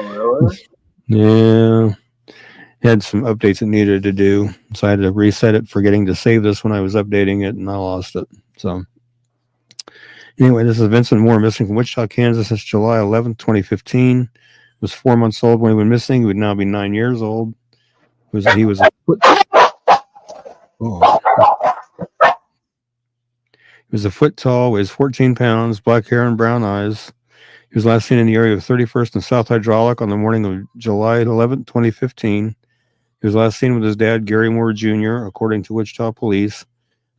really?
Yeah. Had some updates it needed to do, so I had to reset it, forgetting to save this when I was updating it, and I lost it. So anyway, this is Vincent Moore, missing from Wichita, Kansas since July 11th, 2015. Was 4 months old when he went missing. He would now be 9 years old. He was a foot tall, weighs 14 pounds, black hair and brown eyes. He was last seen in the area of 31st and South Hydraulic on the morning of July 11th, 2015. He was last seen with his dad, Gary Moore Jr., according to Wichita police.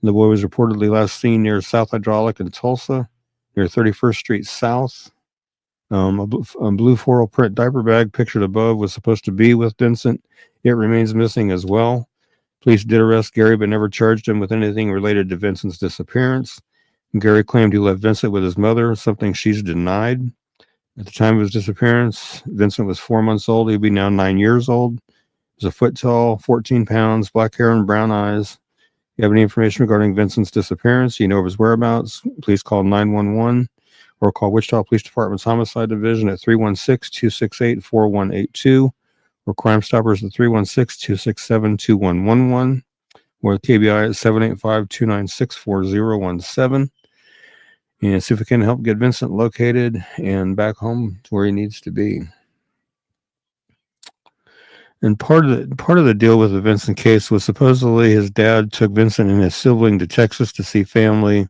The boy was reportedly last seen near South Hydraulic in Tulsa near 31st Street South. A blue floral print diaper bag pictured above was supposed to be with Vincent. It remains missing as well. Police did arrest Gary, but never charged him with anything related to Vincent's disappearance. Gary claimed he left Vincent with his mother, something she's denied. At the time of his disappearance, Vincent was 4 months old. He'd be now 9 years old. He was a foot tall, 14 pounds, black hair and brown eyes. If you have any information regarding Vincent's disappearance, you know of his whereabouts, please call 911 or call Wichita Police Department's Homicide Division at 316-268-4182 or Crime Stoppers at 316-267-2111 or KBI at 785-296-4017. And see if we can help get Vincent located and back home to where he needs to be. And part of the deal with the Vincent case was supposedly his dad took Vincent and his sibling to Texas to see family.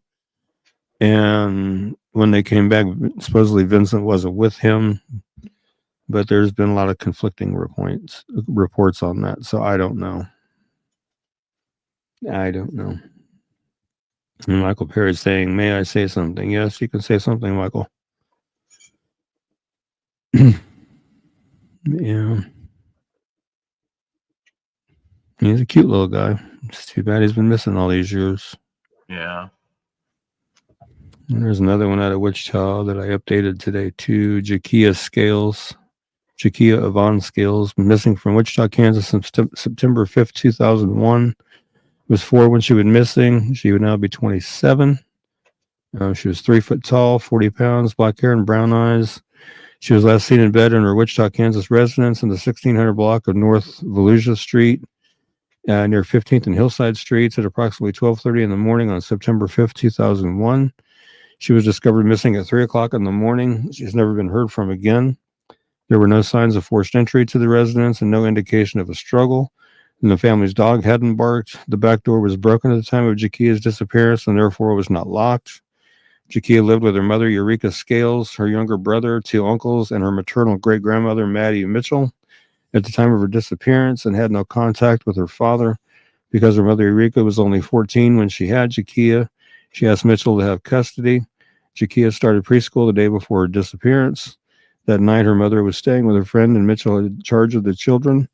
And when they came back, supposedly Vincent wasn't with him. But there's been a lot of conflicting reports on that. So I don't know. And Michael Perry's saying, may I say something? Yes, you can say something, Michael. Yeah. He's a cute little guy. It's too bad he's been missing all these years.
Yeah.
And there's another one out of Wichita that I updated today too. Jakia Yvonne Scales, missing from Wichita, Kansas since September 5th, 2001. Was 4 when she went missing. She would now be 27. She was 3 foot tall, 40 pounds, black hair and brown eyes. She was last seen in bed in her Wichita, Kansas residence in the 1600 block of North Volusia Street, near 15th and Hillside Streets at approximately 12:30 in the morning on September 5th, 2001. She was discovered missing at 3 o'clock in the morning. She's never been heard from again. There were no signs of forced entry to the residence and no indication of a struggle. And the family's dog hadn't barked. The back door was broken at the time of Jakia's disappearance and therefore was not locked. Jakia lived with her mother, Eureka Scales, her younger brother, 2 uncles, and her maternal great-grandmother, Maddie Mitchell, at the time of her disappearance and had no contact with her father. Because her mother, Eureka, was only 14 when she had Jakia, she asked Mitchell to have custody. Jakia started preschool the day before her disappearance. That night, her mother was staying with her friend, and Mitchell had charge of the children.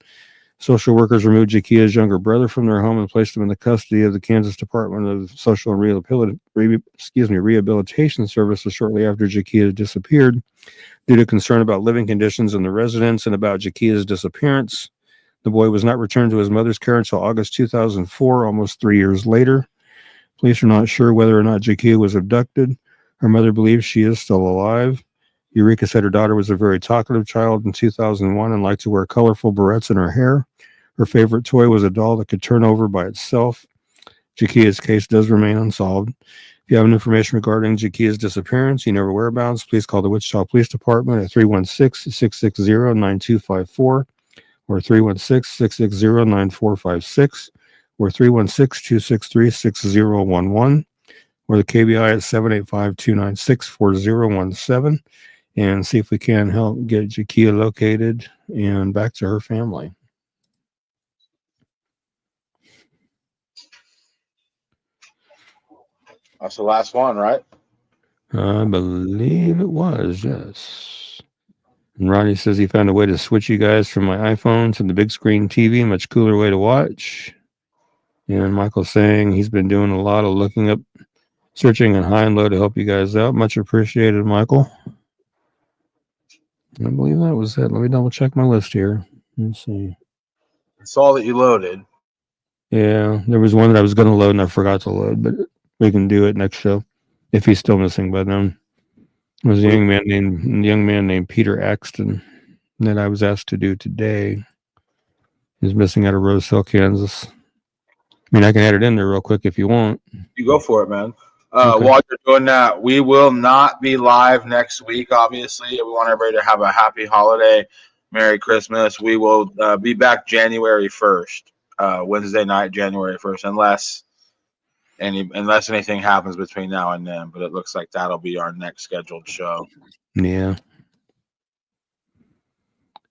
Social workers removed Jakia's younger brother from their home and placed him in the custody of the Kansas Department of Social and Rehabilitation Services shortly after Jakia disappeared, due to concern about living conditions in the residence and about Jakia's disappearance. The boy was not returned to his mother's care until August 2004, almost 3 years later. Police are not sure whether or not Jakia was abducted. Her mother believes she is still alive. Eureka said her daughter was a very talkative child in 2001 and liked to wear colorful barrettes in her hair. Her favorite toy was a doll that could turn over by itself. Jakia's case does remain unsolved. If you have any information regarding Jakia's disappearance, you know her whereabouts, please call the Wichita Police Department at 316-660-9254 or 316-660-9456 or 316-263-6011 or the KBI at 785-296-4017 and see if we can help get Jakia located and back to her family.
That's the last one, right?
I believe it was, yes. And Ronnie says he found a way to switch you guys from my iPhone to the big screen TV, much cooler way to watch. And Michael's saying he's been doing a lot of looking up, searching on high and low to help you guys out. Much appreciated, Michael. I believe that was it. Let me double check my list here. Let's see.
It's all that you loaded.
Yeah, there was one that I was going to load and I forgot to load, but we can do it next show if he's still missing by then. There was a young man named Peter Axton that I was asked to do today. He's missing out of Rose Hill, Kansas. I mean, I can add it in there real quick if you want.
You go for it, man.
Okay.
While you're doing that, we will not be live next week, obviously. We want everybody to have a happy holiday. Merry Christmas. We will be back January 1st, Wednesday night, January 1st, unless anything happens between now and then. But it looks like that'll be our next scheduled show.
Yeah.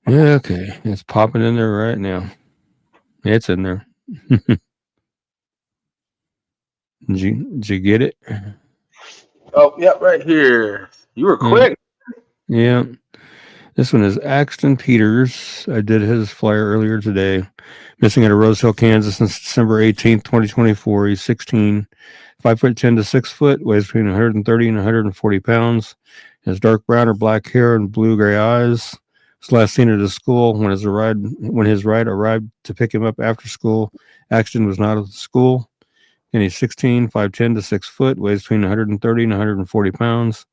Yeah, okay. It's popping in there right now. It's in there. Did you get it?
Oh, yep, right here. You were quick.
Yeah. This one is Axton Peters. I did his flyer earlier today. Missing out of Rose Hill, Kansas since December 18th, 2024. He's 16, 5'10" to 6 foot, weighs between 130 and 140 pounds. Has dark brown or black hair and blue gray eyes. Was last seen at his school when his ride arrived to pick him up after school. Axton was not at the school. And he's 16, 5'10" to 6 foot, weighs between 130 and 140 pounds.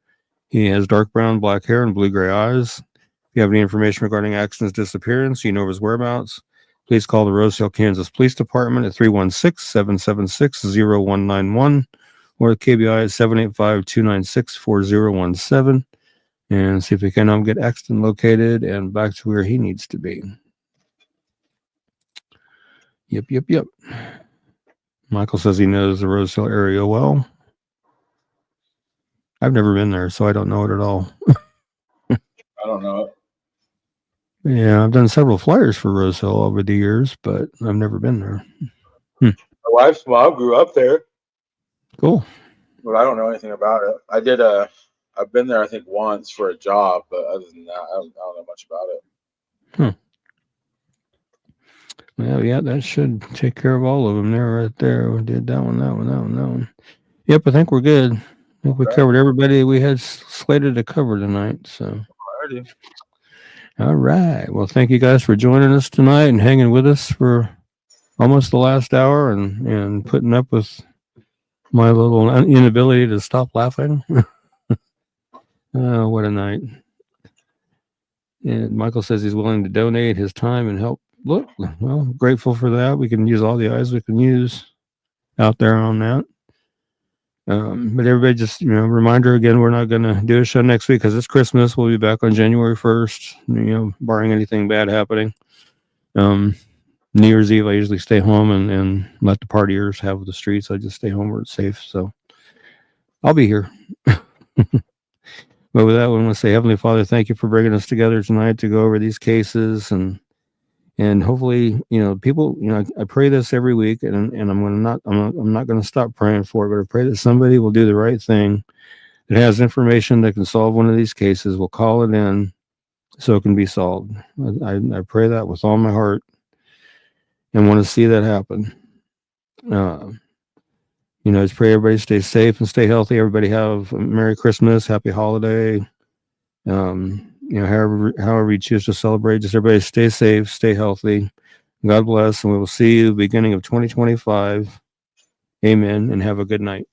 He has dark brown, black hair, and blue gray eyes. If you have any information regarding Axton's disappearance, you know of his whereabouts, please call the Rose Hill, Kansas Police Department at 316-776-0191 or the KBI at 785-296-4017 and see if we can get Axton located and back to where he needs to be. Yep. Michael says he knows the Rose Hill area well. I've never been there, so I don't know it at all.
I don't know it.
Yeah, I've done several flyers for Rose Hill over the years, but I've never been there.
My wife's mom grew up there.
Cool.
But I don't know anything about it. I've been there, I think, once for a job, but other than that, I don't know much about it.
Well, yeah, that should take care of all of them there, right there. We did that one. Yep, I think we're good. I think we covered everybody we had slated to cover tonight. So,
Alrighty.
All right. Well, thank you guys for joining us tonight and hanging with us for almost the last hour and putting up with my little inability to stop laughing. Oh, what a night. And Michael says he's willing to donate his time and help. Look, well, grateful for that. We can use all the eyes we can use out there on that. But everybody just, reminder again, we're not going to do a show next week because it's Christmas. We'll be back on January 1st, barring anything bad happening. New Year's Eve, I usually stay home and let the partiers have the streets. I just stay home where it's safe. So I'll be here. But with that, I want to say, Heavenly Father, thank you for bringing us together tonight to go over these cases and hopefully, people, I pray this every week and I'm not going to stop praying for it, but I pray that somebody will do the right thing that has information that can solve one of these cases. Will call it in so it can be solved. I pray that with all my heart and want to see that happen. Just pray everybody stay safe and stay healthy. Everybody have a Merry Christmas, Happy Holiday. However you choose to celebrate, just everybody stay safe, stay healthy. God bless, and we will see you beginning of 2025. Amen, and have a good night.